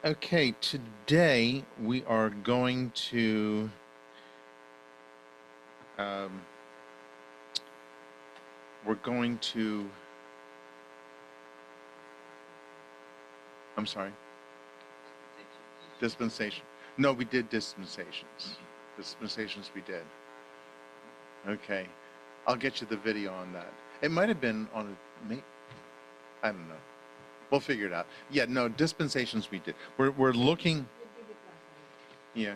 Okay, today we are going to um, we're going to I'm sorry, dispensation. No, we did dispensations. Dispensations we did. Okay, I'll get you the video on that. It might have been on a, I don't know. We'll figure it out. Yeah, no, dispensations we did. We're looking. Yeah,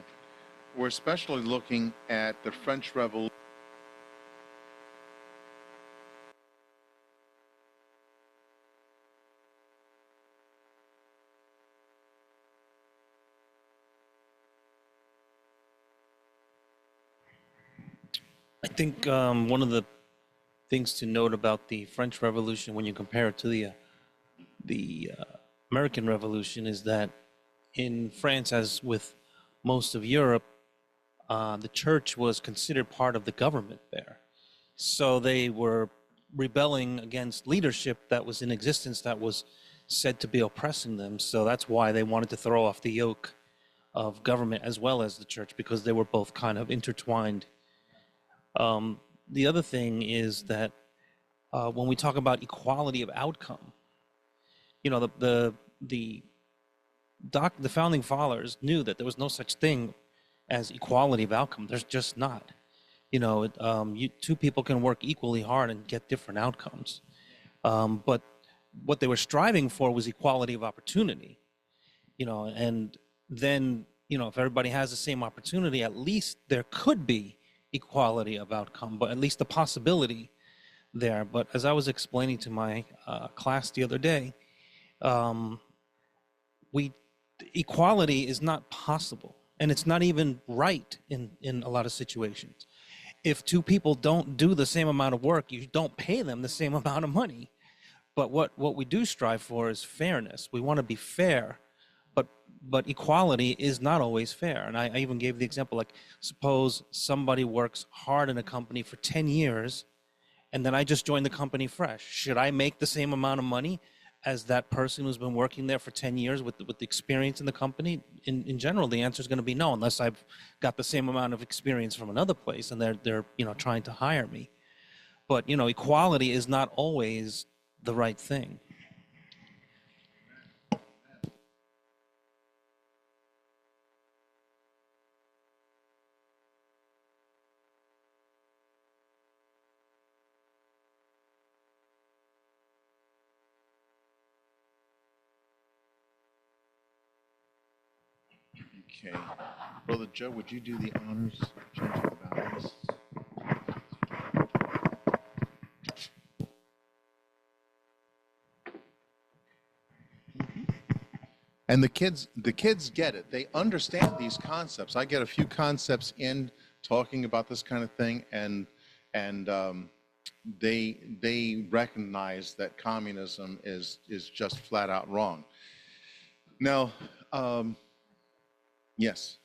we're especially looking at the French Revolution. I think one of the things to note about the French Revolution when you compare it to the American Revolution is that in France, as with most of Europe, the church was considered part of the government there. So they were rebelling against leadership that was in existence that was said to be oppressing them. So that's why they wanted to throw off the yoke of government as well as the church because they were both kind of intertwined. The other thing is that when we talk about equality of outcome, you know, the founding fathers knew that there was no such thing as equality of outcome. There's just not. Two people can work equally hard and get different outcomes. But what they were striving for was equality of opportunity. And then, if everybody has the same opportunity, at least there could be equality of outcome, but at least the possibility there. But as I was explaining to my class the other day, um, we equality is not possible, and it's not even right in a lot of situations. If two people don't do the same amount of work, you don't pay them the same amount of money. But what we do strive for is fairness. We want to be fair, but equality is not always fair. And I even gave the example, like, suppose somebody works hard in a company for 10 years and then I just joined the company fresh. Should I make the same amount of money as that person who's been working there for 10 years with the experience in the company? In general, the answer is going to be no, unless I've got the same amount of experience from another place and they're trying to hire me. But equality is not always the right thing. Okay, Brother Joe, would you do the honors? Change of the values. And the kids get it. They understand these concepts. I get a few concepts in talking about this kind of thing, and they recognize that communism is just flat out wrong. Now, yes,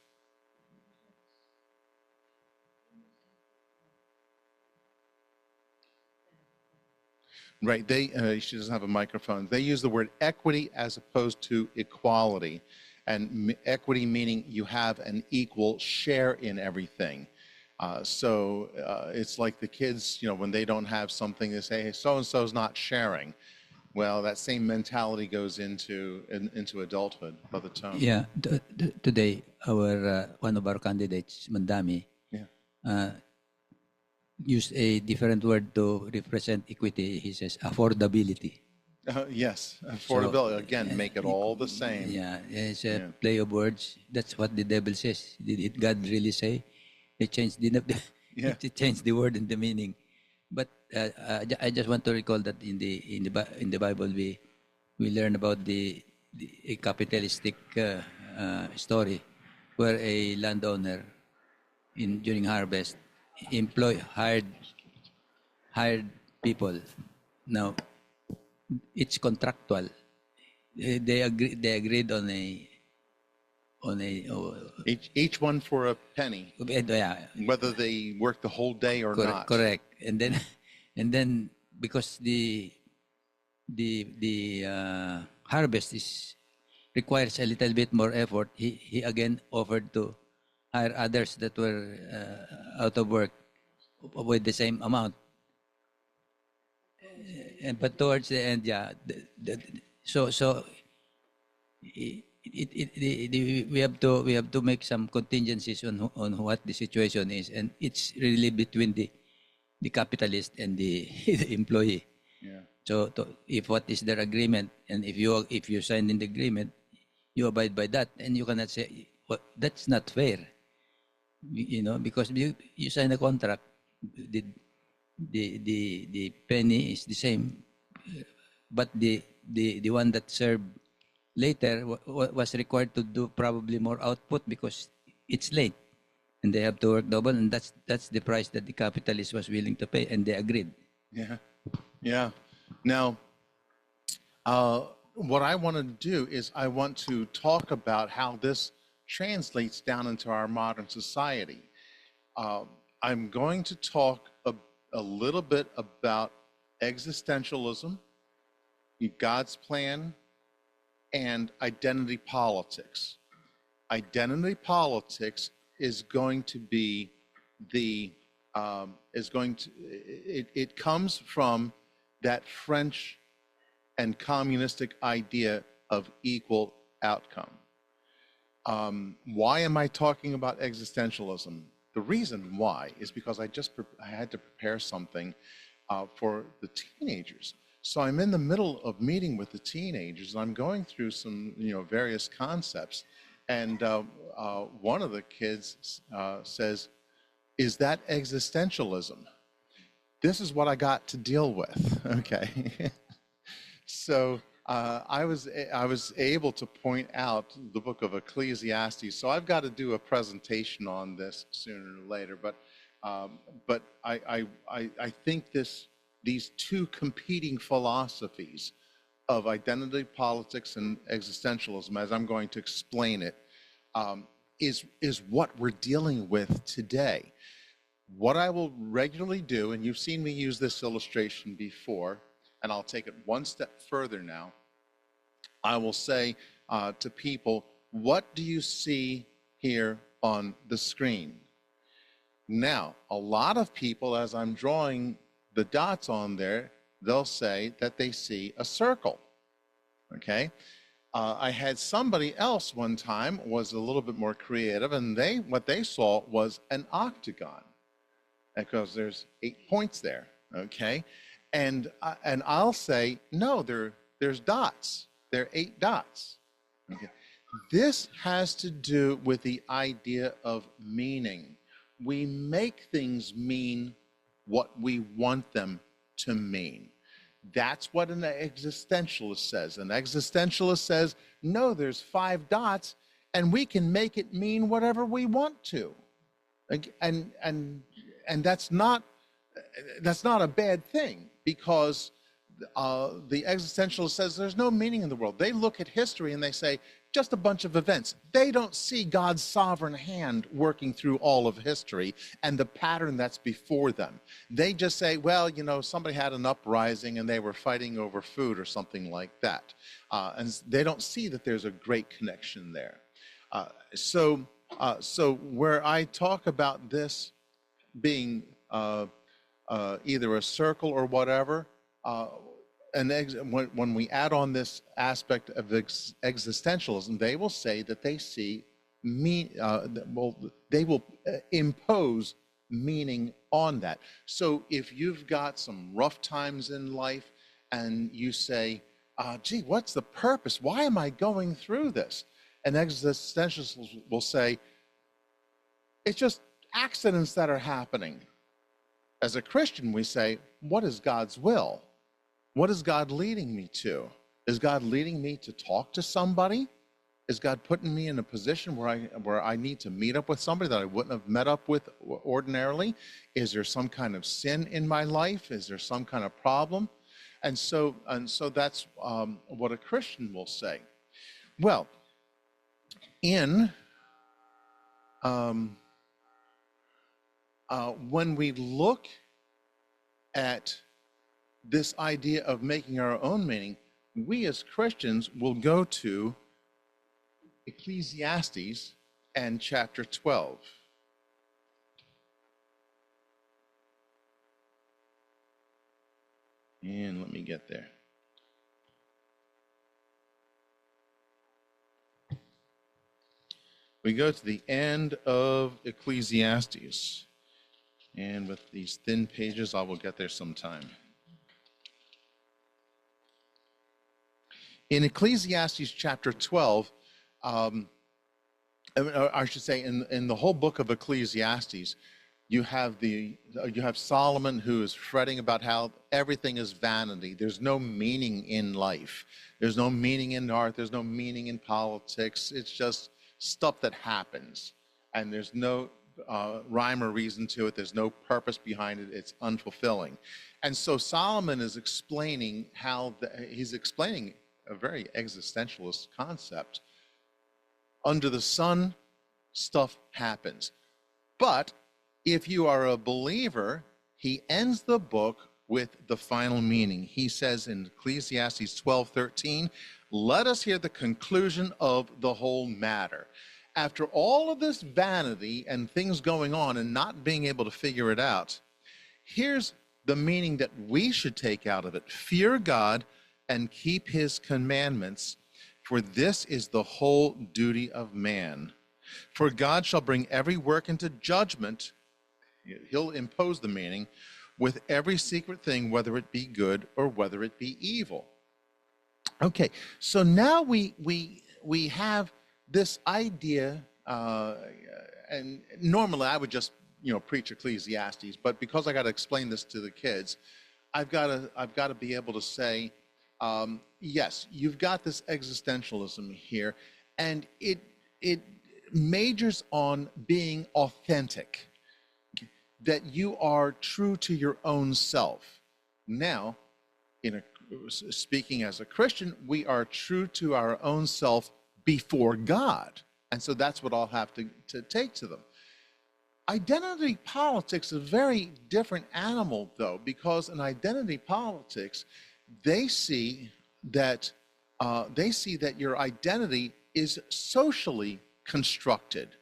right. She doesn't have a microphone. They use the word equity as opposed to equality, and equity meaning you have an equal share in everything. So it's like the kids, when they don't have something, they say, "Hey, so and so's not sharing." Well, that same mentality goes into adulthood. Brother Tone. Yeah, today one of our candidates, Mandami, Yeah. uh, used a different word to represent equity. He says affordability. Yes, So affordability. Again, make it all the same. yeah, it's a Yeah. play of words. That's what the devil says. Did it God really say? It changed the Yeah. it changed the word and the meaning. But I just want to recall that in the Bible we learn about a capitalistic story where a landowner during harvest hired people. Now it's contractual. They agreed on a Each one for a penny, yeah, whether they work the whole day or not. correct. And then and then because the harvest is requires a little bit more effort, he again offered to hire others that were out of work with the same amount. But towards the end, yeah, so we have to make some contingencies on what the situation is, and it's really between the capitalist and the, the employee. Yeah. So if what is their agreement, and if you sign in the agreement, you abide by that, and you cannot say, well, that's not fair. You know, because you sign a contract, the penny is the same, but the one that served later was required to do probably more output because it's late, and they have to work double, and that's the price that the capitalist was willing to pay, and they agreed. Yeah. Yeah. Now, what I want to do is I want to talk about how this translates down into our modern society. I'm going to talk a little bit about existentialism, God's plan, and identity politics. Identity politics is going to be it comes from that French and communistic idea of equal outcome. Why am I talking about existentialism? The reason why is because I had to prepare something for the teenagers. So I'm in the middle of meeting with the teenagers, and I'm going through some, various concepts. And one of the kids says, "Is that existentialism?" This is what I got to deal with. Okay. So I was able to point out the book of Ecclesiastes. So I've got to do a presentation on this sooner or later. But I think these two competing philosophies of identity politics and existentialism, as I'm going to explain it, is what we're dealing with today. What I will regularly do, and you've seen me use this illustration before, and I'll take it one step further now. I will say to people, what do you see here on the screen? Now, a lot of people, as I'm drawing the dots on there, they'll say that they see a circle, okay? I had somebody else one time was a little bit more creative, and what they saw was an octagon, because there's 8 points there, okay? And I'll say, no, there's dots. There are 8 dots. Okay. This has to do with the idea of meaning. We make things mean what we want them to mean. That's what an existentialist says. An existentialist says, no, there's 5 dots, and we can make it mean whatever we want to. And that's not a bad thing, because the existentialist says there's no meaning in the world. They look at history and they say, just a bunch of events. They don't see God's sovereign hand working through all of history and the pattern that's before them. They just say, well, somebody had an uprising and they were fighting over food or something like that. And they don't see that there's a great connection there. So where I talk about this being either a circle or whatever, when we add on this aspect of existentialism, they will say that they see they will impose meaning on that. So if you've got some rough times in life and you say, gee, what's the purpose? Why am I going through this? And existentialists will say, it's just accidents that are happening. As a Christian, we say, what is God's will? What is God leading me to? Is God leading me to talk to somebody? Is God putting me in a position where I need to meet up with somebody that I wouldn't have met up with ordinarily? Is there some kind of sin in my life? Is there some kind of problem? And so that's what a Christian will say. Well, when we look at this idea of making our own meaning, we as Christians will go to Ecclesiastes and chapter 12. And let me get there. We go to the end of Ecclesiastes. And with these thin pages, I will get there sometime. In Ecclesiastes chapter 12, I should say in the whole book of Ecclesiastes, you have Solomon who is fretting about how everything is vanity. There's no meaning in life. There's no meaning in art. There's no meaning in politics. It's just stuff that happens. And there's no rhyme or reason to it. There's no purpose behind it. It's unfulfilling. And so Solomon is explaining he's explaining a very existentialist concept. Under the sun, stuff happens. But if you are a believer, he ends the book with the final meaning. He says in Ecclesiastes 12:13, let us hear the conclusion of the whole matter. After all of this vanity and things going on and not being able to figure it out, here's the meaning that we should take out of it. Fear God and keep his commandments, for this is the whole duty of man. For God shall bring every work into judgment. He'll impose the meaning with every secret thing, whether it be good or whether it be evil. Okay, so now we have this idea, and normally I would just preach Ecclesiastes, but because I got to explain this to the kids, I've got to be able to say, yes, you've got this existentialism here, and it majors on being authentic, that you are true to your own self. Now, speaking as a Christian, we are true to our own self before God. And so that's what I'll have to take to them. Identity politics is a very different animal, though, because in identity politics, they see that your identity is socially constructed,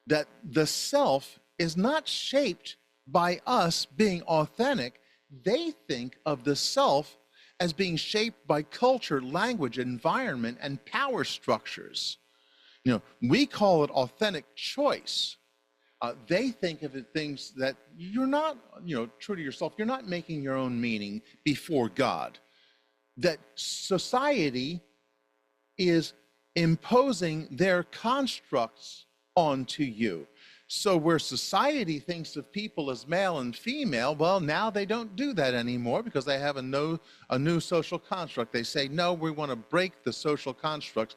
that the self is not shaped by us being authentic. They think of the self as being shaped by culture, language, environment, and power structures. We call it authentic choice. They think of it things that you're not, true to yourself. You're not making your own meaning before God. That society is imposing their constructs onto you. So where society thinks of people as male and female, well, now they don't do that anymore because they have a new social construct. They say, no, we want to break the social constructs,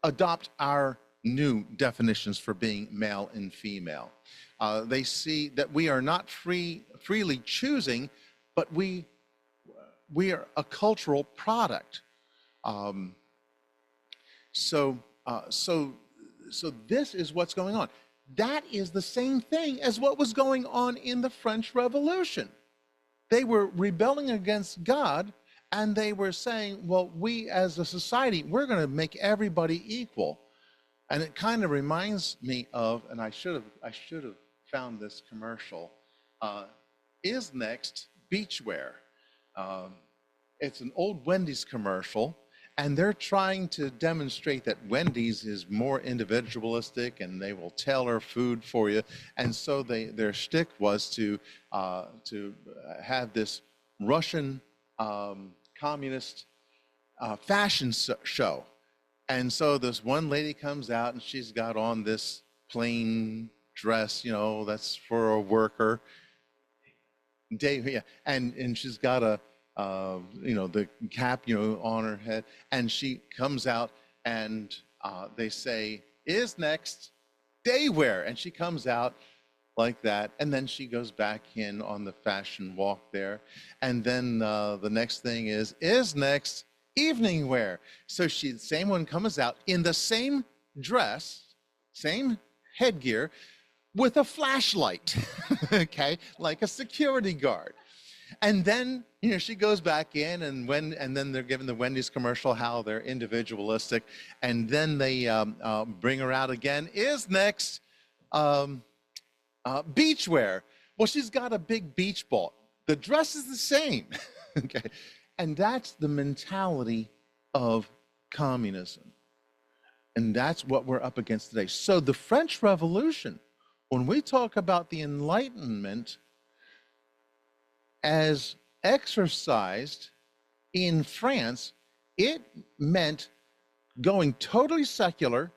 adopt our new definitions for being male and female. They see that we are not freely choosing, but we are a cultural product. So this is what's going on. That is the same thing as what was going on in the French Revolution. They were rebelling against God, and they were saying, well, we as a society, we're going to make everybody equal. And it kind of reminds me of, and I should have found this commercial, Is Next Beachwear. It's an old Wendy's commercial, and they're trying to demonstrate that Wendy's is more individualistic and they will tailor food for you. And so their shtick was to have this Russian communist fashion show. And so this one lady comes out and she's got on this plain dress, that's for a worker. And she's got the cap, on her head, and she comes out and they say, Is Next Daywear, and she comes out like that, and then she goes back in on the fashion walk there, and then the next thing is Next Evening Wear. So the same one comes out in the same dress, same headgear, with a flashlight, okay, like a security guard. And then, you know, she goes back in, and then they're given the Wendy's commercial, how they're individualistic, and then they bring her out again. Is next um, beachwear. Well, she's got a big beach ball. The dress is the same, okay, and that's the mentality of communism, and that's what we're up against today. So the French Revolution, when we talk about the Enlightenment as exercised in France, it meant going totally secular,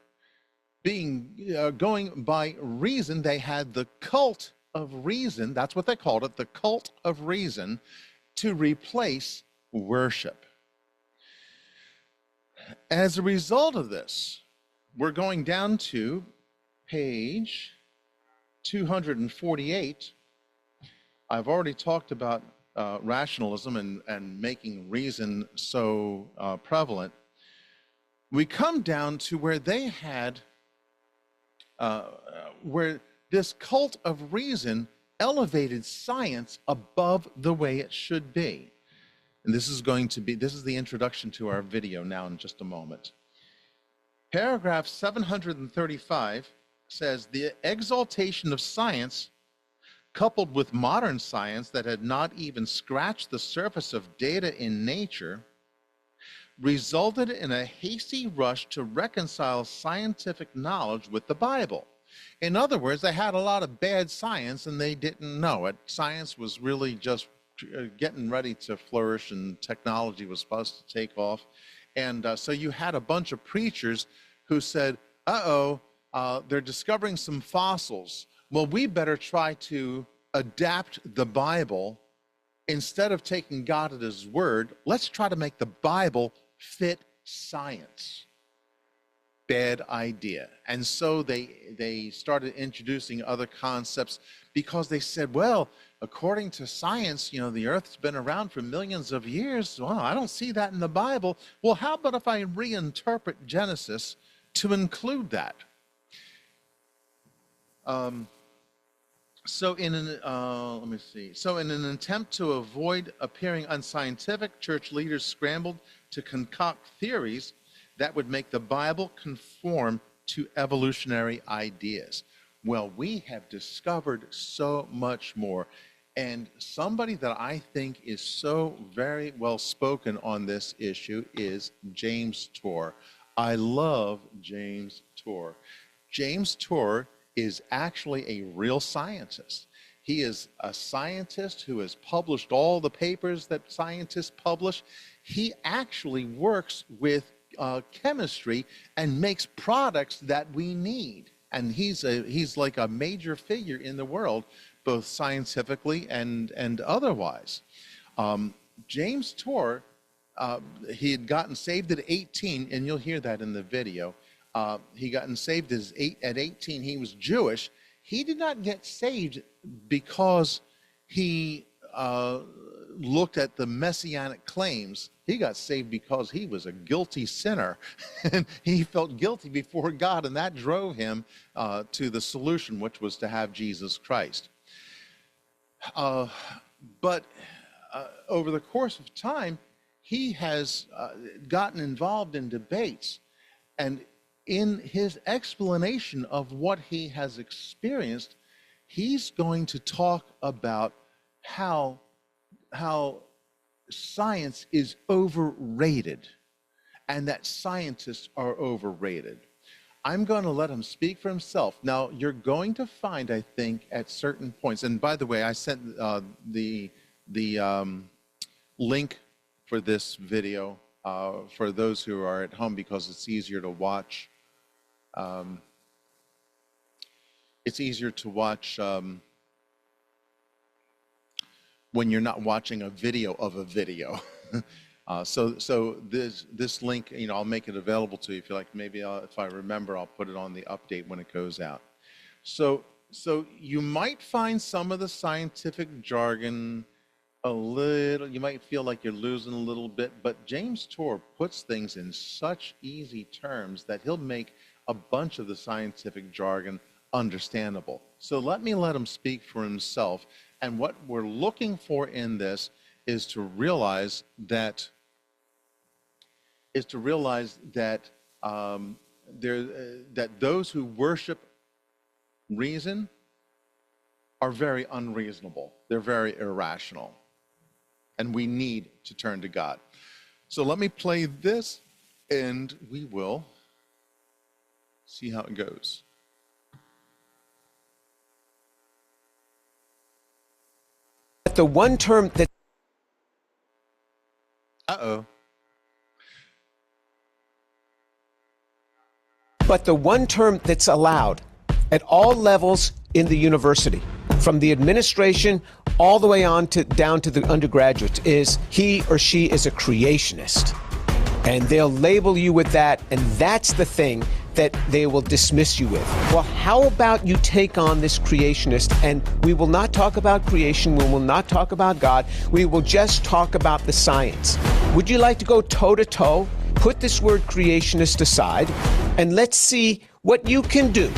being going by reason. They had the cult of reason. That's what they called it, the cult of reason, to replace worship. As a result of this, we're going down to page 248. I've already talked about rationalism and making reason so prevalent. We come down to where they had, where this cult of reason elevated science above the way it should be. And this is the introduction to our video now in just a moment. Paragraph 735 says, the exaltation of science, coupled with modern science that had not even scratched the surface of data in nature, resulted in a hasty rush to reconcile scientific knowledge with the Bible. In other words, they had a lot of bad science and they didn't know it. Science was really just getting ready to flourish, and technology was supposed to take off. And so you had a bunch of preachers who said, they're discovering some fossils. Well, we better try to adapt the Bible. Instead of taking God at his word, let's try to make the Bible fit science. Bad idea. And so they started introducing other concepts, because they said, well, according to science, you know, the earth's been around for millions of years. Well, I don't see that in the Bible. Well, how about if I reinterpret Genesis to include that? So in an attempt to avoid appearing unscientific, church leaders scrambled to concoct theories that would make the Bible conform to evolutionary ideas. Well, we have discovered so much more. And somebody that I think is so very well spoken on this issue is James Tour. I love James Tour. James Tour is actually a real scientist. He is a scientist who has published all the papers that scientists publish. He actually works with chemistry and makes products that we need. And he's like a major figure in the world, both scientifically and otherwise. James Tour, he had gotten saved at 18, and you'll hear that in the video. He gotten saved at 18. He was Jewish. He did not get saved because he looked at the messianic claims. He got saved because he was a guilty sinner, and he felt guilty before God, and that drove him to the solution, which was to have Jesus Christ. But over the course of time, he has gotten involved in debates, and in his explanation of what he has experienced, he's going to talk about how science is overrated and that scientists are overrated. I'm going to let him speak for himself. Now, you're going to find, I think, at certain points, and by the way, I sent the link for this video for those who are at home, because it's easier to watch. It's easier to watch when you're not watching a video of a video. So this link, you know, I'll make it available to you if you like. Maybe if I remember, I'll put it on the update when it goes out. So you might find some of the scientific jargon a little, you might feel like you're losing a little bit, but James Tour puts things in such easy terms that he'll make a bunch of the scientific jargon understandable. So let him speak for himself. And what we're looking for in this is to realize that that those who worship reason are very unreasonable. They're very irrational. And we need to turn to God. So let me play this, and we will see how it goes. The one term that... Uh-oh. But the one term that's allowed at all levels in the university, from the administration all the way on to down to the undergraduates, is he or she is a creationist. And they'll label you with that, and that's the thing that they will dismiss you with. Well, how about you take on this creationist, and we will not talk about creation, we will not talk about God, we will just talk about the science. Would you like to go toe-to-toe, put this word creationist aside, and let's see what you can do?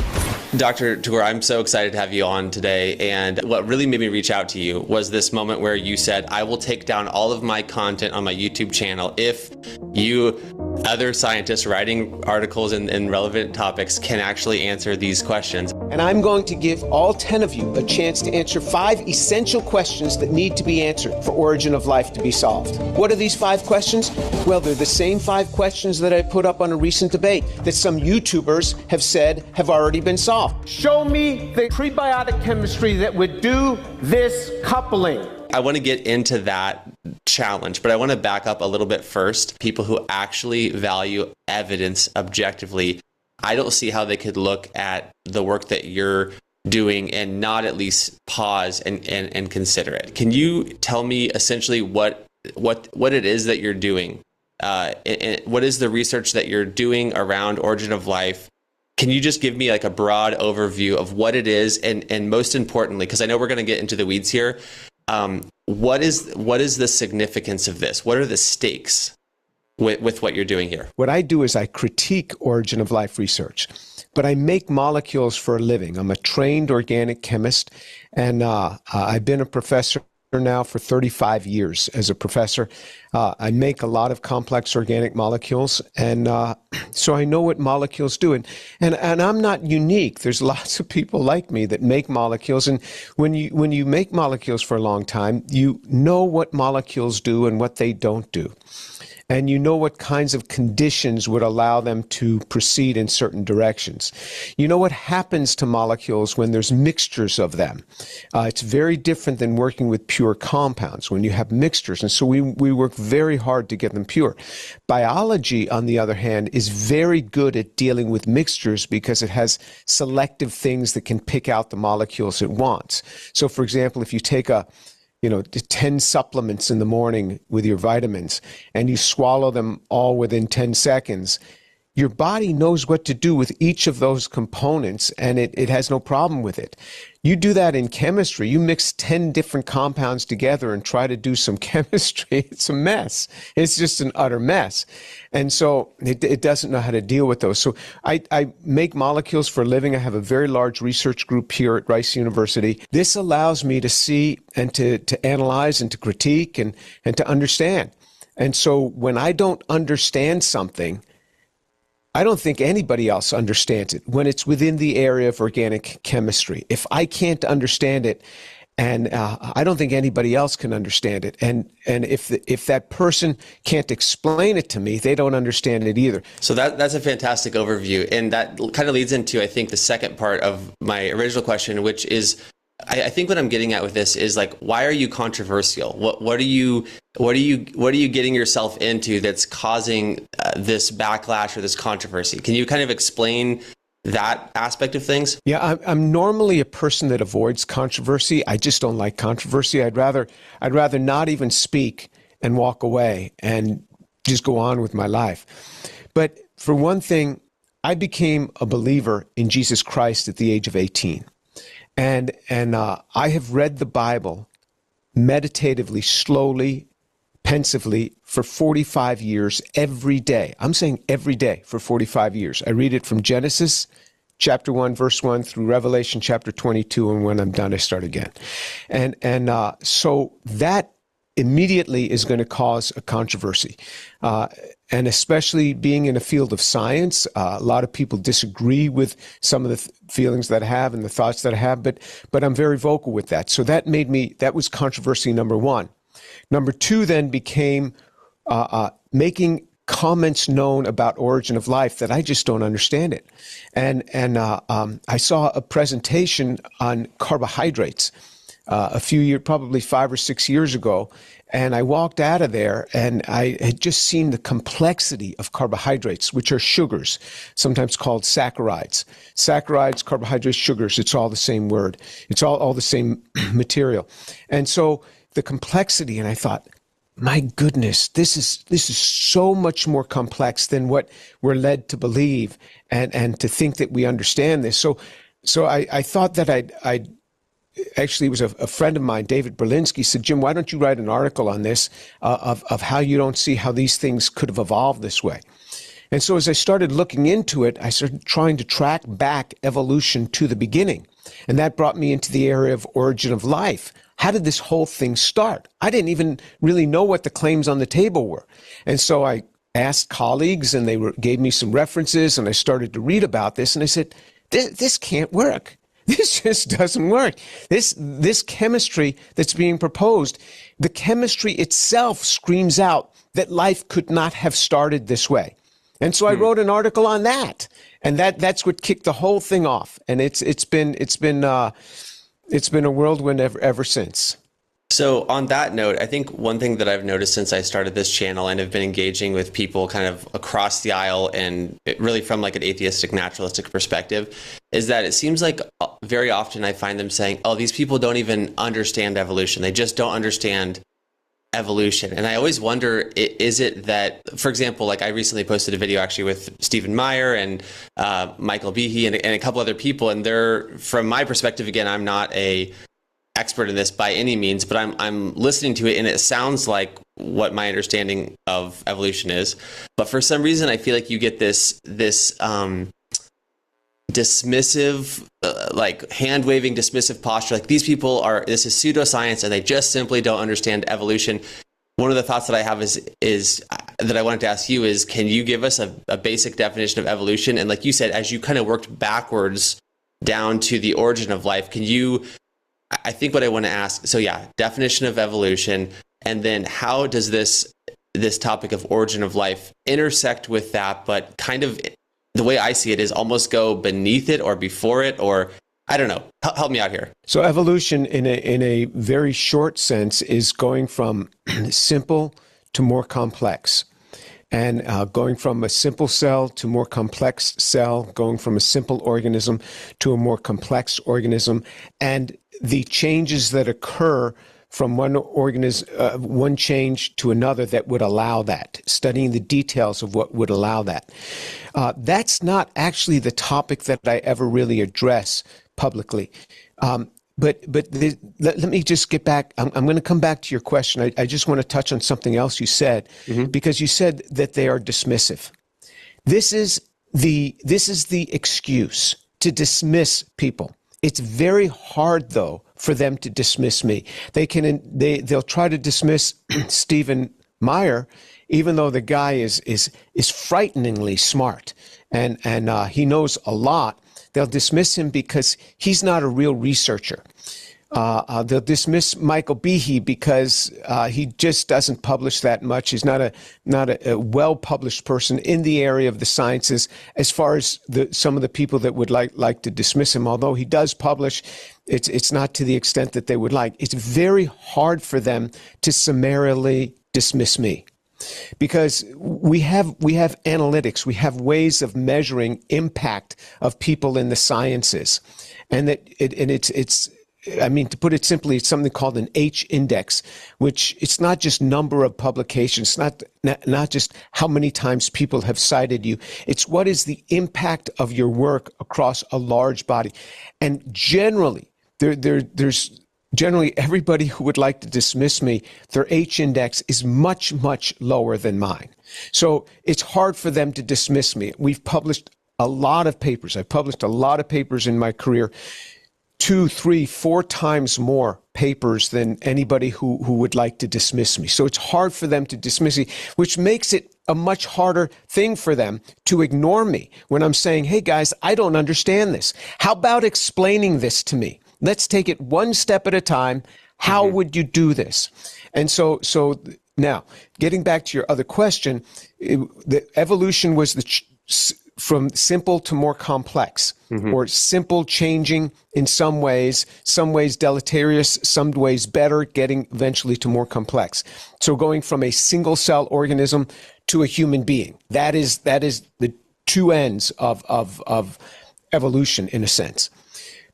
Dr. Tour, I'm so excited to have you on today. And what really made me reach out to you was this moment where you said, I will take down all of my content on my YouTube channel if you, other scientists writing articles in relevant topics, can actually answer these questions. And I'm going to give all 10 of you a chance to answer 5 essential questions that need to be answered for Origin of Life to be solved. What are these 5 questions? Well, they're the same 5 questions that I put up on a recent debate that some YouTubers have said have already been solved. Show me the prebiotic chemistry that would do this coupling. I want to get into that challenge, but I want to back up a little bit first. People who actually value evidence objectively, I don't see how they could look at the work that you're doing and not at least pause and consider it. Can you tell me essentially what it is that you're doing? And what is the research that you're doing around Origin of Life? Can you just give me like a broad overview of what it is? And most importantly, because I know we're going to get into the weeds here, what is the significance of this? What are the stakes with what you're doing here? What I do is I critique Origin of Life research, but I make molecules for a living. I'm a trained organic chemist, and I've been a professor now for 35 years as a professor. I make a lot of complex organic molecules, and so I know what molecules do. And I'm not unique. There's lots of people like me that make molecules, and when you make molecules for a long time, you know what molecules do and what they don't do. And you know what kinds of conditions would allow them to proceed in certain directions. You know what happens to molecules when there's mixtures of them. It's very different than working with pure compounds when you have mixtures. And so we work very hard to get them pure. Biology, on the other hand, is very good at dealing with mixtures because it has selective things that can pick out the molecules it wants. So, for example, if you take 10 supplements in the morning with your vitamins, and you swallow them all within 10 seconds, your body knows what to do with each of those components, and it has no problem with it. You do that in chemistry. You mix 10 different compounds together and try to do some chemistry. It's a mess. It's just an utter mess. And so it doesn't know how to deal with those. So I make molecules for a living. I have a very large research group here at Rice University. This allows me to see and to analyze and to critique and to understand. And so when I don't understand something, I don't think anybody else understands it when it's within the area of organic chemistry. If I can't understand it, and I don't think anybody else can understand it, and if that person can't explain it to me, they don't understand it either. So that's a fantastic overview, and that kind of leads into, I think, the second part of my original question, which is, I think what I'm getting at with this is like, why are you controversial? What are you getting yourself into that's causing this backlash or this controversy? Can you kind of explain that aspect of things? Yeah, I'm normally a person that avoids controversy. I just don't like controversy. I'd rather not even speak and walk away and just go on with my life. But for one thing, I became a believer in Jesus Christ at the age of 18. And I have read the Bible meditatively, slowly, pensively for 45 years every day. I'm saying every day for 45 years. I read it from Genesis chapter 1, verse 1 through Revelation chapter 22, and when I'm done, I start again. And so that immediately is going to cause a controversy. And especially being in a field of science, a lot of people disagree with some of the feelings that I have and the thoughts that I have, but I'm very vocal with that. So that was controversy number one. Number two then became making comments known about origin of life that I just don't understand it. And I saw a presentation on carbohydrates a few years, probably 5 or 6 years ago, and I walked out of there and I had just seen the complexity of carbohydrates, which are sugars, sometimes called saccharides. Saccharides, carbohydrates, sugars, it's all the same word. It's all the same material. And so the complexity, and I thought, my goodness, this is so much more complex than what we're led to believe and to think that we understand this. So I thought that I'd actually, it was a friend of mine, David Berlinski, said, Jim, why don't you write an article on this, of how you don't see how these things could have evolved this way? And so as I started looking into it, I started trying to track back evolution to the beginning. And that brought me into the area of origin of life. How did this whole thing start? I didn't even really know what the claims on the table were. And so I asked colleagues, and they gave me some references, and I started to read about this, and I said, this can't work. This just doesn't work. This chemistry that's being proposed, the chemistry itself screams out that life could not have started this way. And so I wrote an article on that, and that's what kicked the whole thing off. And it's been a whirlwind ever since. So on that note, I think one thing that I've noticed since I started this channel and have been engaging with people kind of across the aisle and really from like an atheistic, naturalistic perspective, is that it seems like very often I find them saying, oh, these people don't even understand evolution. They just don't understand evolution. And I always wonder, is it that, for example, like I recently posted a video actually with Stephen Meyer and Michael Behe and a couple other people. And they're, from my perspective, again, I'm not a expert in this by any means, but I'm listening to it and it sounds like what my understanding of evolution is. But for some reason, I feel like you get this dismissive, like hand waving, dismissive posture. Like these people this is pseudoscience and they just simply don't understand evolution. One of the thoughts that I have is that I wanted to ask you is, can you give us a basic definition of evolution? And like you said, as you kind of worked backwards down to the origin of life, I think what I want to ask, so yeah, definition of evolution, and then how does this topic of origin of life intersect with that, but kind of the way I see it is almost go beneath it or before it, or I don't know. Help me out here. So evolution in a very short sense is going from simple to more complex. And going from a simple cell to more complex cell, going from a simple organism to a more complex organism, and the changes that occur from one change to another that would allow that, studying the details of what would allow that. That's not actually the topic that I ever really address publicly. But let me just get back. I'm going to come back to your question. I just want to touch on something else you said, because you said that they are dismissive. This is the excuse to dismiss people. It's very hard, though, for them to dismiss me. They'll try to dismiss Stephen Meyer, even though the guy is frighteningly smart and he knows a lot. They'll dismiss him because he's not a real researcher. They'll dismiss Michael Behe because he just doesn't publish that much. He's not a well-published person in the area of the sciences as far as some of the people that would like to dismiss him. Although he does publish, it's not to the extent that they would like. It's very hard for them to summarily dismiss me. Because we have analytics, we have ways of measuring impact of people in the sciences, and it's I mean, to put it simply, it's something called an H index, which it's not just number of publications, not just how many times people have cited you. It's what is the impact of your work across a large body, and generally there's. Generally, everybody who would like to dismiss me, their H index is much, much lower than mine. So it's hard for them to dismiss me. We've published a lot of papers. I've published a lot of papers in my career, 2, 3, 4 times more papers than anybody who would like to dismiss me. So it's hard for them to dismiss me, which makes it a much harder thing for them to ignore me when I'm saying, hey guys, I don't understand this. How about explaining this to me? Let's take it one step at a time. How would you do this? And so now, getting back to your other question, the evolution was from simple to more complex, or simple changing in some ways deleterious, some ways better, getting eventually to more complex. So going from a single cell organism to a human being, that is the two ends of evolution in a sense.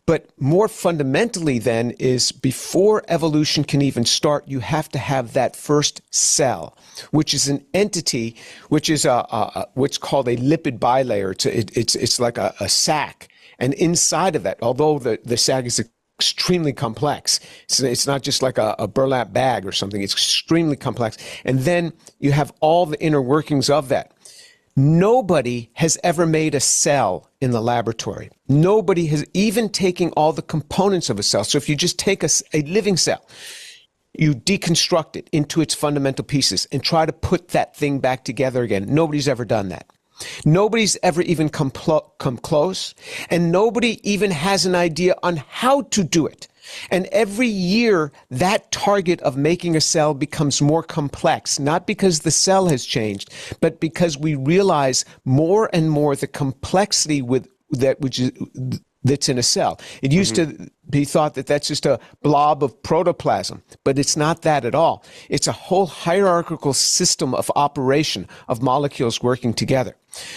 But more fundamentally then is before evolution can even start, you have to have that first cell, which is an entity, which is what's called a lipid bilayer. It's like a sac. And inside of that, although the sac is extremely complex, it's not just like a burlap bag or something, it's extremely complex. And then you have all the inner workings of that. Nobody has ever made a cell in the laboratory. Nobody has even taken all the components of a cell. So if you just take a living cell, you deconstruct it into its fundamental pieces and try to put that thing back together again. Nobody's ever done that. Nobody's ever even come close, and nobody even has an idea on how to do it. And every year, that target of making a cell becomes more complex, not because the cell has changed, but because we realize more and more the complexity with that that's in a cell. It used to be thought that that's just a blob of protoplasm, but it's not that at all. It's a whole hierarchical system of operation of molecules working together.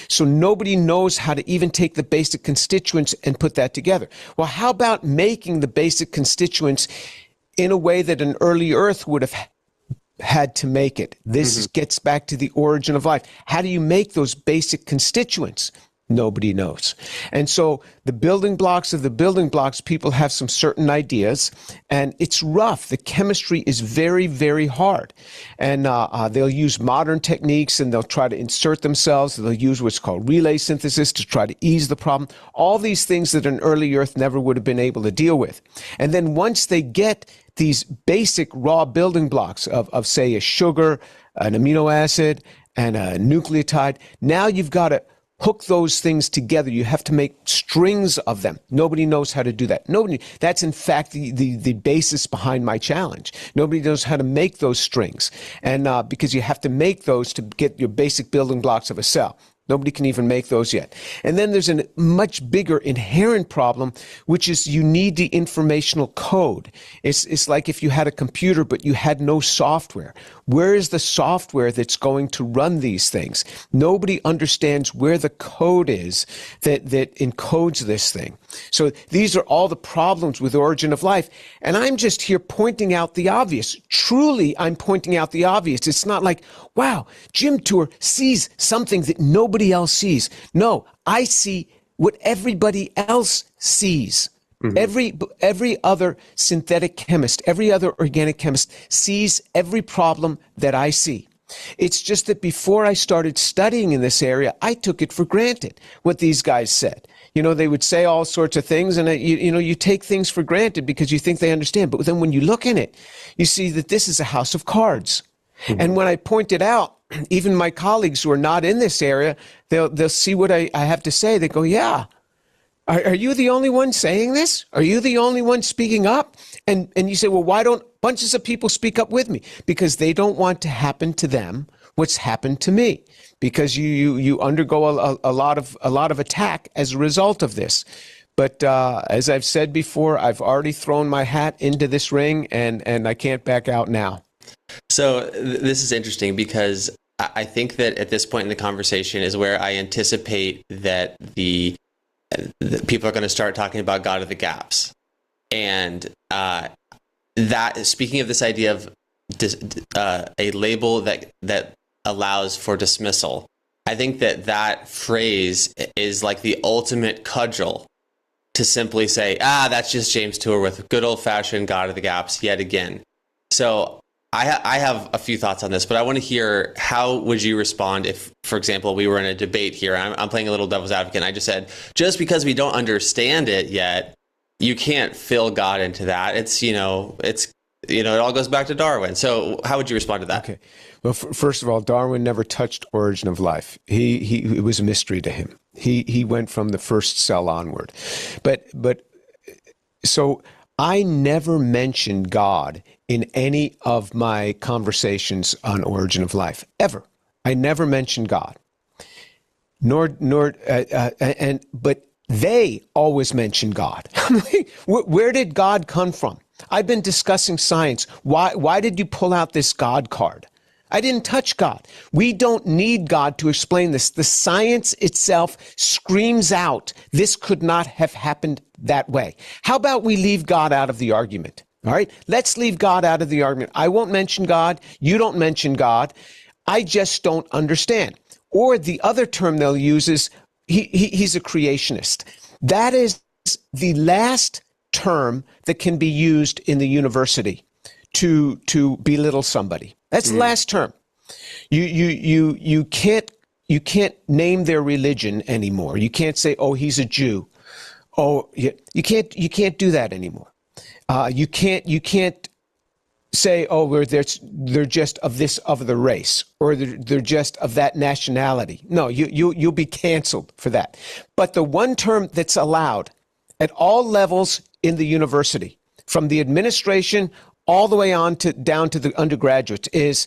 So nobody knows how to even take the basic constituents and put that together. Well, how about making the basic constituents in a way that an early Earth would have had to make it? This gets back to the origin of life. How do you make those basic constituents? Nobody knows. And so the building blocks of the building blocks, people have some certain ideas, and it's rough. The chemistry is very, very hard. And they'll use modern techniques, and they'll try to insert themselves. They'll use what's called relay synthesis to try to ease the problem. All these things that an early Earth never would have been able to deal with. And then once they get these basic raw building blocks of say, a sugar, an amino acid, and a nucleotide, now you've got to hook those things together. You have to make strings of them. Nobody knows how to do that. That's in fact the basis behind my challenge. Nobody knows how to make those strings. And because you have to make those to get your basic building blocks of a cell. Nobody can even make those yet. And then there's a much bigger inherent problem, which is you need the informational code. It's like if you had a computer, but you had no software. Where is the software that's going to run these things? Nobody understands where the code is that encodes this thing. So these are all the problems with origin of life. And I'm just here pointing out the obvious. Truly, I'm pointing out the obvious. It's not like, wow, Jim Tour sees something that nobody else sees. No, I see what everybody else sees. Every other synthetic chemist, every other organic chemist sees every problem that I see. It's just that before I started studying in this area, I took it for granted what these guys said. You know, they would say all sorts of things, and you take things for granted because you think they understand. But then when you look in it, you see that this is a house of cards. And when I point it out, even my colleagues who are not in this area, they'll see what I have to say. They go, yeah. Are you the only one saying this? Are you the only one speaking up? And you say, well, why don't bunches of people speak up with me? Because they don't want to happen to them what's happened to me. Because you undergo a lot of attack as a result of this. But as I've said before, I've already thrown my hat into this ring, and I can't back out now. So this is interesting because I think that at this point in the conversation is where I anticipate that the people are going to start talking about God of the gaps. And that, speaking of this idea of a label that allows for dismissal, I think that phrase is like the ultimate cudgel to simply say, that's just James Tour with good old-fashioned God of the gaps yet again. So I have a few thoughts on this, but I want to hear, how would you respond if, for example, we were in a debate here? I'm playing a little devil's advocate, and I just said, just because we don't understand it yet you can't fill God into that. It all goes back to Darwin. So how would you respond to that? Okay. Well, first of all, Darwin never touched origin of life. It was a mystery to him. He went from the first cell onward. So I never mentioned God in any of my conversations on origin of life, ever. I never mentioned God. But they always mention God. Where did God come from? I've been discussing science. Why did you pull out this God card? I didn't touch God. We don't need God to explain this. The science itself screams out, this could not have happened that way. How about we leave God out of the argument? All right, let's leave God out of the argument. I won't mention God. You don't mention God. I just don't understand. Or the other term they'll use is he's a creationist. That is the last term that can be used in the university to belittle somebody. That's the last term. You can't name their religion anymore. You can't say, oh, he's a Jew. Oh, you can't do that anymore. You can't say, oh, they're just of this other race, or they're just of that nationality. No, you'll be canceled for that. But the one term that's allowed at all levels in the university, from the administration all the way on down to the undergraduates, is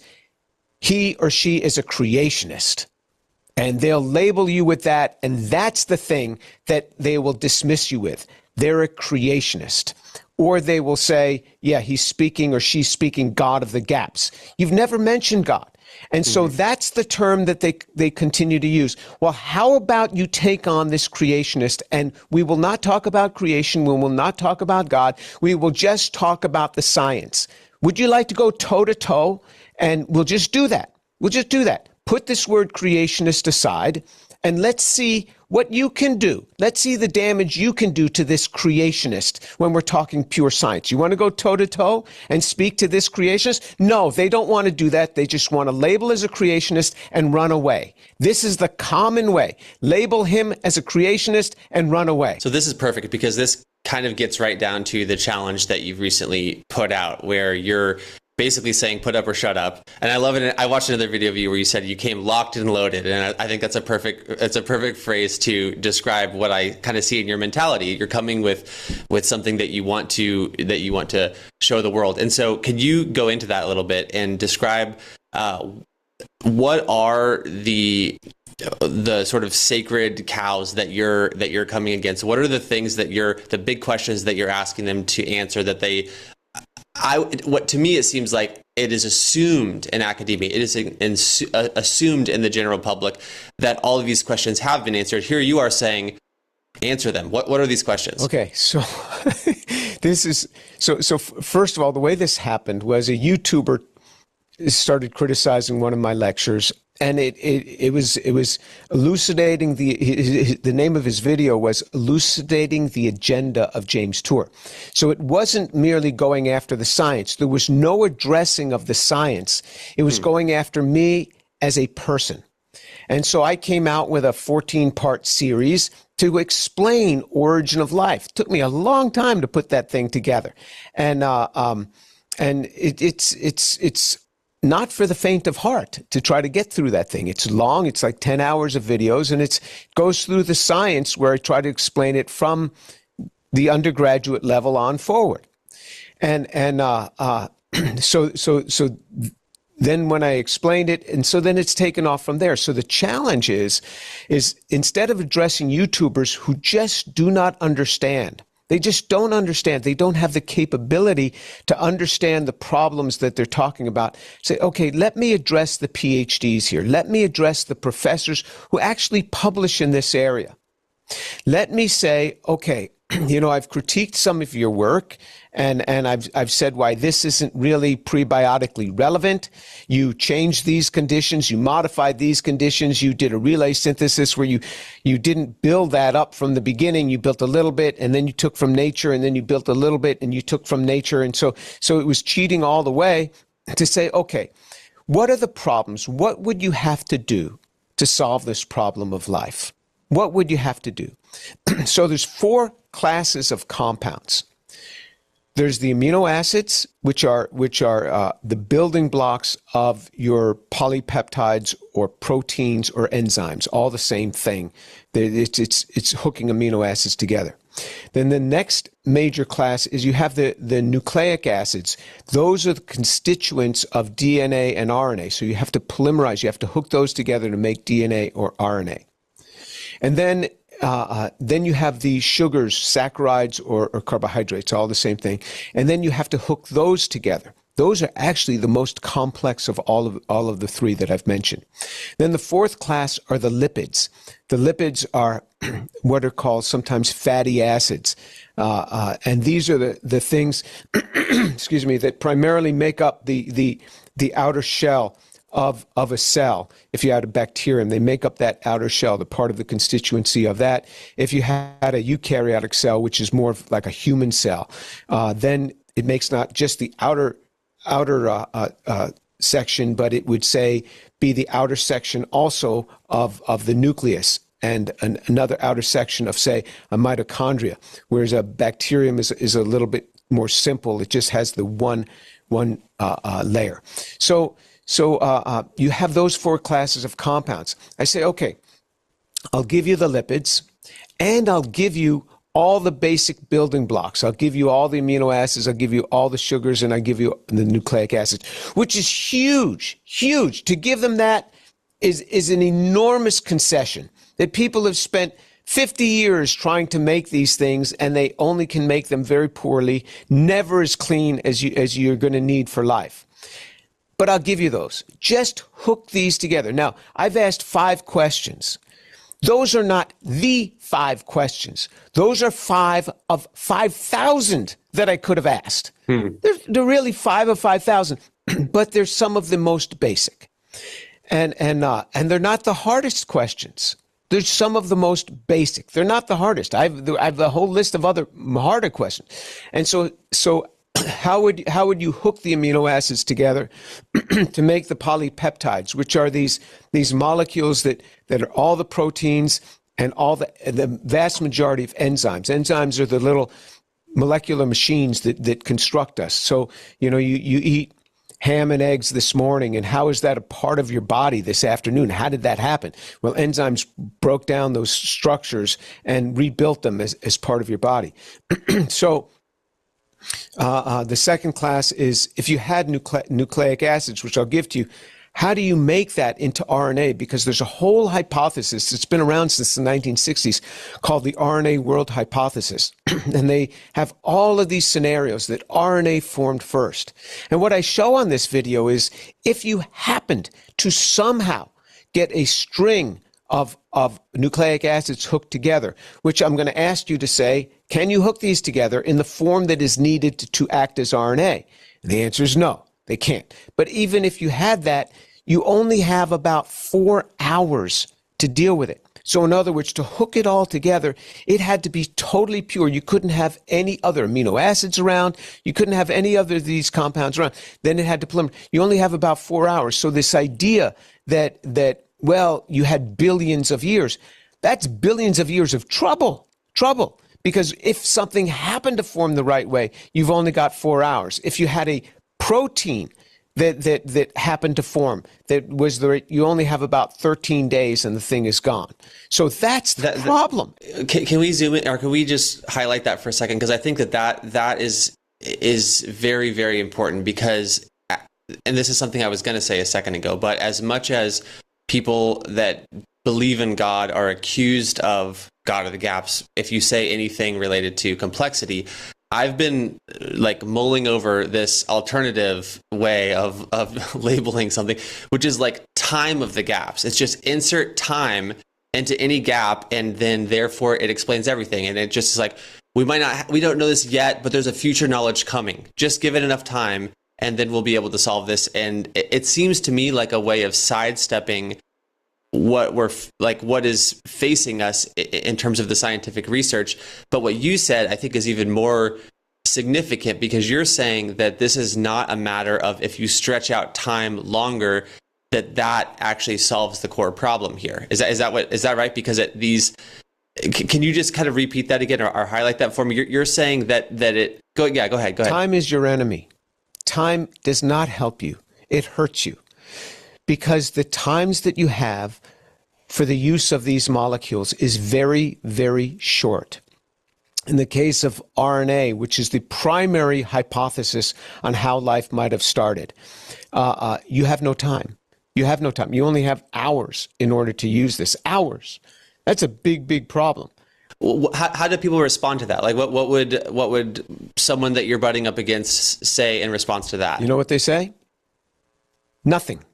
he or she is a creationist. And they'll label you with that, and that's the thing that they will dismiss you with. They're a creationist. Or they will say, yeah, he's speaking or she's speaking God of the gaps. You've never mentioned God. And so that's the term that they continue to use. Well, how about you take on this creationist, and we will not talk about creation, we will not talk about God, we will just talk about the science. Would you like to go toe-to-toe? And we'll just do that. We'll just do that. Put this word creationist aside, and let's see what you can do. Let's see the damage you can do to this creationist when we're talking pure science. You want to go toe-to-toe and speak to this creationist? No, they don't want to do that. They just want to label as a creationist and run away. This is the common way. Label him as a creationist and run away. So this is perfect, because this kind of gets right down to the challenge that you've recently put out, where you're basically saying put up or shut up. And I love it. I watched another video of you where you said you came locked and loaded. And I think that's a perfect phrase to describe what I kind of see in your mentality. You're coming with something that you want to show the world. And so can you go into that a little bit and describe what are the sort of sacred cows that you're coming against? What are the things that the big questions that you're asking them to answer that what to me it seems like it is assumed in academia, it is assumed in the general public that all of these questions have been answered. Here you are saying, answer them. What are these questions? Okay, so so first of all, the way this happened was a YouTuber started criticizing one of my lectures, and it was elucidating the name of his video was Elucidating the Agenda of James Tour. So it wasn't merely going after the science. There was no addressing of the science. It was going after me as a person. And so I came out with a 14-part series to explain origin of life. It took me a long time to put that thing together. And it's not for the faint of heart to try to get through that thing. It's long. It's like 10 hours of videos, and it goes through the science where I try to explain it from the undergraduate level on forward. So then when I explained it, and so then it's taken off from there. So the challenge is instead of addressing YouTubers who just do not understand, they just don't understand. They don't have the capability to understand the problems that they're talking about. Say, okay, let me address the PhDs here. Let me address the professors who actually publish in this area. Let me say, okay, I've critiqued some of your work, and I've said why this isn't really prebiotically relevant. You changed these conditions, you modified these conditions, you did a relay synthesis where you didn't build that up from the beginning. You built a little bit, and then you took from nature, and then you built a little bit, and you took from nature. And so it was cheating all the way to say, okay, what are the problems? What would you have to do to solve this problem of life? what would you have to do? So there's 4 classes of compounds. There's the amino acids, which are the building blocks of your polypeptides or proteins or enzymes, all the same thing. It's hooking amino acids together. Then the next major class is you have the nucleic acids. Those are the constituents of DNA and RNA. So you have to polymerize, you have to hook those together to make DNA or RNA. And then you have the sugars, saccharides, or carbohydrates, all the same thing. And then you have to hook those together. Those are actually the most complex of all of the 3 that I've mentioned. Then the 4th class are the lipids. The lipids are what are called sometimes fatty acids. And these are the things, excuse me, that primarily make up the outer shell of a cell. If you had a bacterium, they make up that outer shell, the part of the constituency of that. If you had a eukaryotic cell, which is more like a human cell, then it makes not just the outer section, but it would be the outer section also of the nucleus, and another outer section of, say, a mitochondria, whereas a bacterium is a little bit more simple. It just has the one layer. So you have those 4 classes of compounds. I say, okay, I'll give you the lipids, and I'll give you all the basic building blocks. I'll give you all the amino acids, I'll give you all the sugars, and I'll give you the nucleic acids, which is huge, huge. To give them that is an enormous concession that people have spent 50 years trying to make these things, and they only can make them very poorly, never as clean as you're going to need for life. But I'll give you those. Just hook these together. Now, I've asked 5 questions. Those are not the 5 questions. Those are 5 of 5,000 that I could have asked. They're really 5 of 5,000, but they're some of the most basic. And they're not the hardest questions. They're some of the most basic. They're not the hardest. I have a whole list of other harder questions. And so how would you hook the amino acids together to make the polypeptides, which are these molecules that are all the proteins and all the vast majority of enzymes. Enzymes are the little molecular machines that construct us. So, you eat ham and eggs this morning, and how is that a part of your body this afternoon? How did that happen? Well, enzymes broke down those structures and rebuilt them as part of your body. So the second class is, if you had nucleic acids, which I'll give to you, how do you make that into RNA? Because there's a whole hypothesis that's been around since the 1960s called the RNA world hypothesis. And they have all of these scenarios that RNA formed first. And what I show on this video is, if you happened to somehow get a string of nucleic acids hooked together, which I'm going to ask you to say, can you hook these together in the form that is needed to act as RNA? And the answer is no, they can't. But even if you had that, you only have about 4 hours to deal with it. So in other words, to hook it all together, it had to be totally pure. You couldn't have any other amino acids around. You couldn't have any other of these compounds around. Then it had to polymer. You only have about 4 hours. So this idea that well, you had billions of years, that's billions of years of trouble. Because if something happened to form the right way, you've only got 4 hours. If you had a protein that happened to form, you only have about 13 days and the thing is gone. So that's the problem. Can we zoom in, or can we just highlight that for a second? Because I think that is very, very important, because, and this is something I was going to say a second ago, but as much as people that believe in God are accused of God of the gaps, if you say anything related to complexity, I've been like mulling over this alternative way of labeling something, which is like time of the gaps. It's just insert time into any gap, and then therefore it explains everything. And it just is like, we don't know this yet, but there's a future knowledge coming. Just give it enough time, and then we'll be able to solve this. And it seems to me like a way of sidestepping what is facing us in terms of the scientific research. But what you said, I think, is even more significant, because you're saying that this is not a matter of, if you stretch out time longer, that actually solves the core problem here. Is that right? Because can you just kind of repeat that again or highlight that for me? You're saying that go ahead. Time is your enemy. Time does not help you. It hurts you. Because the times that you have for the use of these molecules is very, very short. In the case of RNA, which is the primary hypothesis on how life might have started, you have no time. You have no time. You only have hours in order to use this. Hours. That's a big, big problem. How do people respond to that? Like, what would someone that you're butting up against say in response to that? You know what they say? Nothing.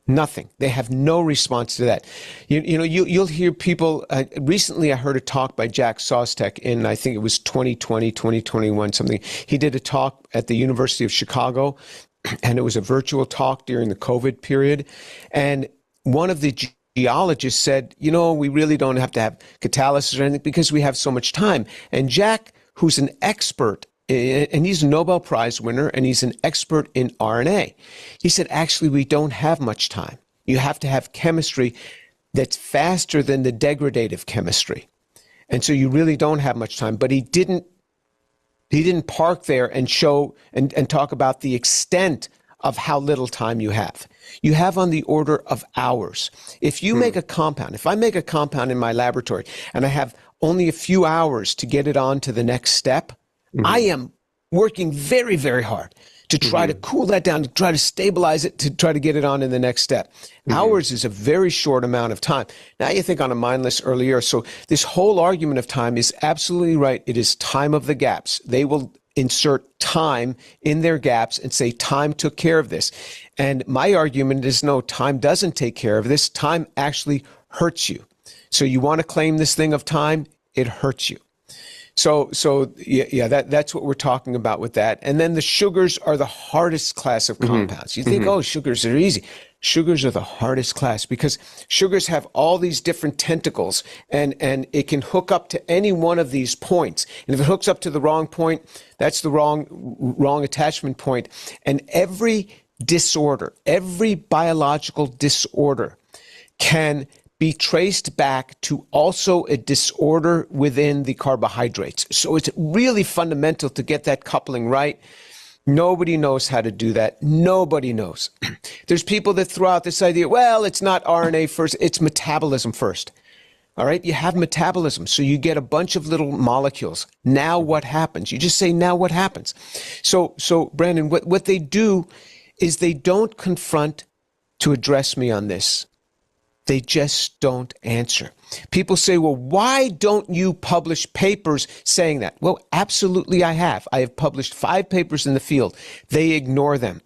Nothing. They have no response to that. You'll hear people. Recently, I heard a talk by Jack Sostek in, I think it was 2020, 2021, something. He did a talk at the University of Chicago, and it was a virtual talk during the COVID period. And one of the geologists said, we really don't have to have catalysis or anything because we have so much time. And Jack, who's an expert, and he's a Nobel Prize winner, and he's an expert in RNA. He said, actually, we don't have much time. You have to have chemistry that's faster than the degradative chemistry. And so you really don't have much time. But he didn't park there and show and talk about the extent of how little time you have. You have on the order of hours. If you make a compound, if I make a compound in my laboratory and I have only a few hours to get it on to the next step, I am working very, very hard to try to cool that down, to try to stabilize it, to try to get it on in the next step. Hours is a very short amount of time. Now you think on a mindless earlier. So this whole argument of time is absolutely right. It is time of the gaps. They will insert time in their gaps and say time took care of this. And my argument is no, time doesn't take care of this. Time actually hurts you. So you want to claim this thing of time, it hurts you. So that's what we're talking about with that. And then the sugars are the hardest class of compounds. You think, oh, sugars are easy. Sugars are the hardest class because sugars have all these different tentacles and it can hook up to any one of these points. And if it hooks up to the wrong point, that's the wrong attachment point. And every disorder, every biological disorder can be traced back to also a disorder within the carbohydrates. So it's really fundamental to get that coupling right. Nobody knows how to do that. Nobody knows. There's people that throw out this idea, well, it's not RNA first, it's metabolism first. All right, you have metabolism, so you get a bunch of little molecules. Now what happens? You just say, now what happens? So Brandon, what they do is they don't confront to address me on this. They just don't answer. People say, well, why don't you publish papers saying that? Well, absolutely I have. I have published 5 papers in the field. They ignore them.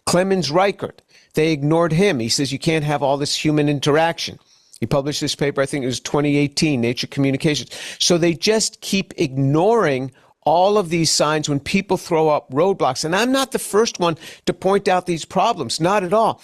Clemens Reichert, they ignored him. He says you can't have all this human interaction. He published this paper, I think it was 2018, Nature Communications. So they just keep ignoring all of these signs when people throw up roadblocks. And I'm not the first one to point out these problems, not at all.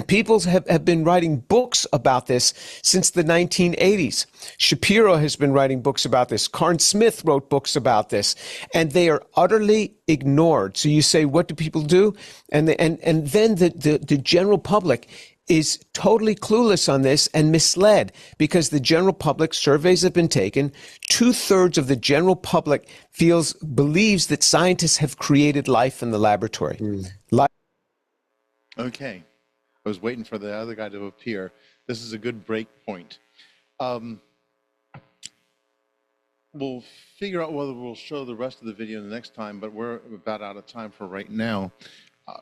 People have been writing books about this since the 1980s. Shapiro has been writing books about this. Carn Smith wrote books about this, and they are utterly ignored. So you say, what do people do? And then the general public is totally clueless on this and misled because the general public, surveys have been taken, 2/3 of the general public believes that scientists have created life in the laboratory. Okay. I was waiting for the other guy to appear. This is a good break point. We'll figure out whether we'll show the rest of the video the next time, but we're about out of time for right now.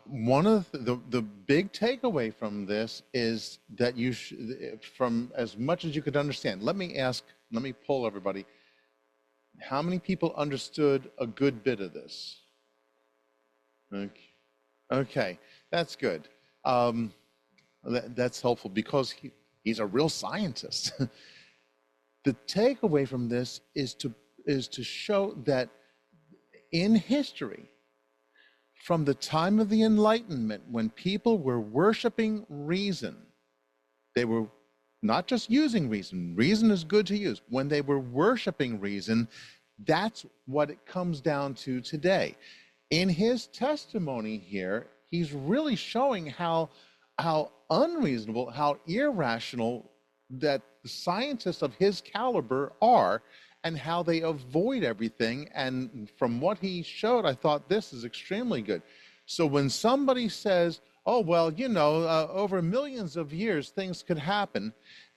One of the big takeaway from this is that from as much as you could understand, let me poll everybody. How many people understood a good bit of this? Okay, that's good. That's helpful because he's a real scientist. The takeaway from this is to show that in history, from the time of the Enlightenment, when people were worshiping reason, they were not just using reason. Reason is good to use. When they were worshiping reason, that's what it comes down to today. In his testimony here, he's really showing how how unreasonable, how irrational that the scientists of his caliber are, and how they avoid everything. And from what he showed, I thought this is extremely good. So when somebody says, oh, well, over millions of years, things could happen,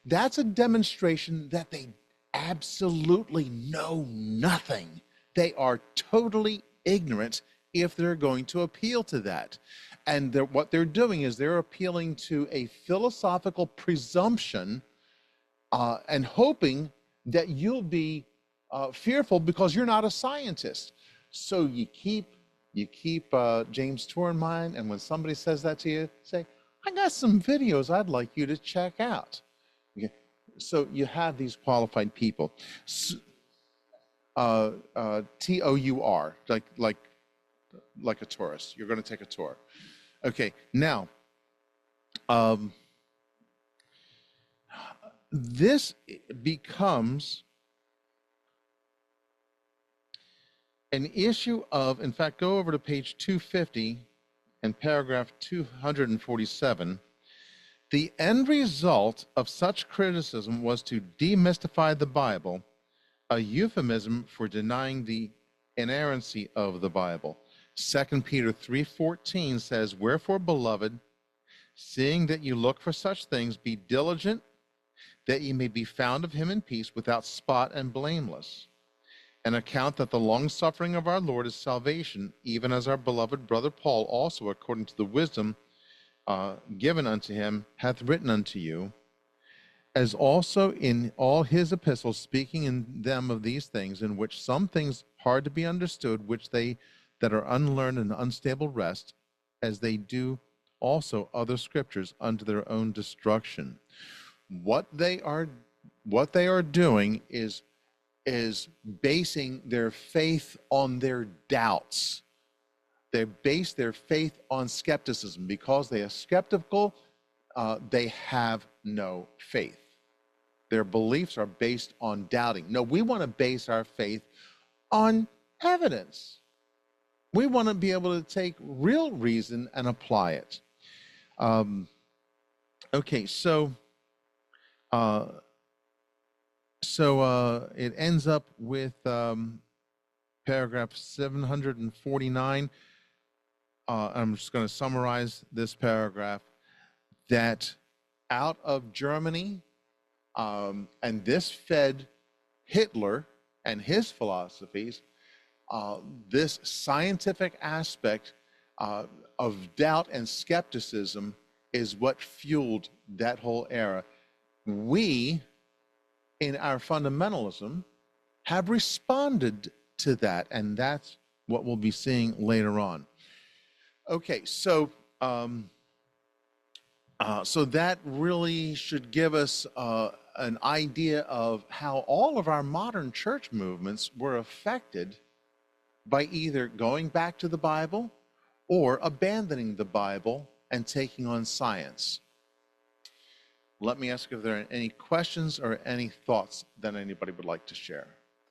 that's a demonstration that they absolutely know nothing. They are totally ignorant if they're going to appeal to that. And what they're doing is they're appealing to a philosophical presumption and hoping that you'll be fearful because you're not a scientist. So you keep James Tour in mind, and when somebody says that to you, say, I got some videos I'd like you to check out. Okay. So you have these qualified people. TOUR, like a tourist. You're going to take a tour. Okay, now, this becomes an issue of, in fact, go over to page 250 and paragraph 247. The end result of such criticism was to demystify the Bible, a euphemism for denying the inerrancy of the Bible. 2 Peter 3:14 says, wherefore, beloved, seeing that you look for such things, be diligent that ye may be found of him in peace, without spot and blameless. And account that the long suffering of our Lord is salvation, even as our beloved brother Paul also, according to the wisdom given unto him, hath written unto you, as also in all his epistles, speaking in them of these things, in which some things hard to be understood, which they that are unlearned and unstable rest, as they do also other scriptures unto their own destruction. What they are doing is basing their faith on their doubts. They base their faith on skepticism. Because they are skeptical, they have no faith. Their beliefs are based on doubting. No, we want to base our faith on evidence. We want to be able to take real reason and apply it. Okay, so it ends up with paragraph 749. I'm just going to summarize this paragraph, that out of Germany, and this fed Hitler and his philosophies, this scientific aspect of doubt and skepticism is what fueled that whole era. We, in our fundamentalism, have responded to that, and that's what we'll be seeing later on. Okay, so so that really should give us an idea of how all of our modern church movements were affected by either going back to the Bible or abandoning the Bible and taking on science. Let me ask if there are any questions or any thoughts that anybody would like to share.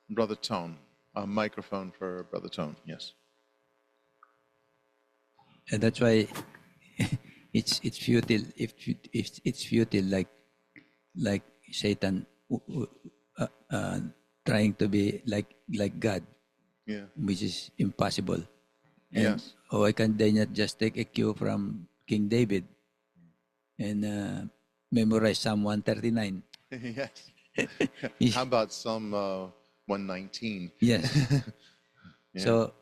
Brother Tone, a microphone for Brother Tone, yes. And that's why it's futile. If it's futile, like Satan trying to be like God, Yeah. which is impossible. And, Yes. why can't they not just take a cue from King David and memorize Psalm 139? Yes. How about Psalm 119? Yes. Yeah. So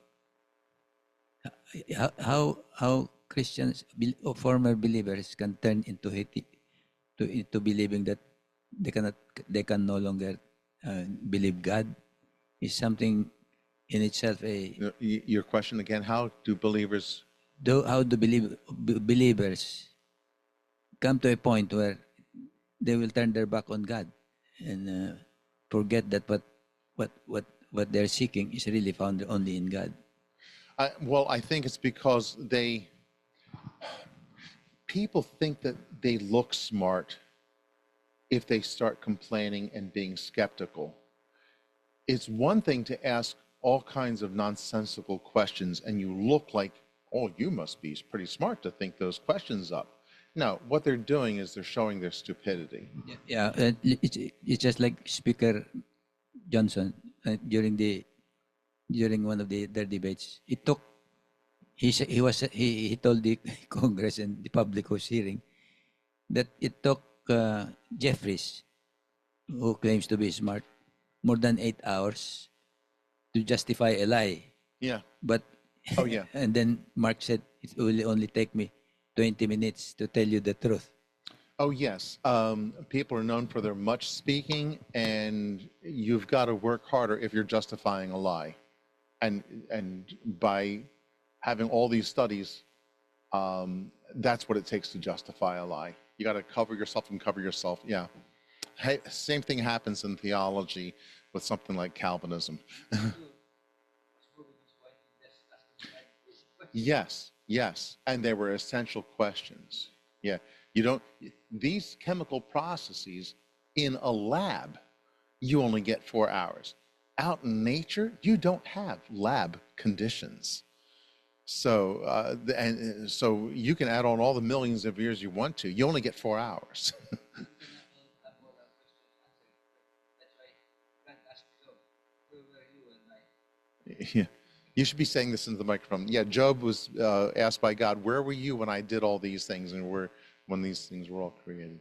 how Christians or former believers can turn into believing that they can no longer believe God is something in itself. Your question again, how do believers... How do believers come to a point where they will turn their back on God and forget that what they're seeking is really found only in God? Well, I think it's because people think that they look smart if they start complaining and being skeptical. It's one thing to ask all kinds of nonsensical questions and you look like, oh, you must be pretty smart to think those questions up. No, what they're doing is they're showing their stupidity. Yeah, it's just like Speaker Johnson during one of their debates. It took he told the Congress and the public who's hearing that it took Jeffries, who claims to be smart, more than 8 hours to justify a lie. Yeah. But Oh, yeah. and then Mark said it will only take me 20 minutes to tell you the truth. Oh, yes. People are known for their much speaking, and you've got to work harder if you're justifying a lie. And by having all these studies, that's what it takes to justify a lie. You got to cover yourself and cover yourself. Yeah. Hey, same thing happens in theology with something like Calvinism. Yes, yes. And they were essential questions. Yeah. You don't, these chemical processes in a lab, you only get 4 hours. Out in nature, you don't have lab conditions. So, so you can add on all the millions of years you want to. You only get 4 hours. Yeah. You should be saying this into the microphone. Yeah, Job was asked by God, "Where were you when I did all these things, and when these things were all created?"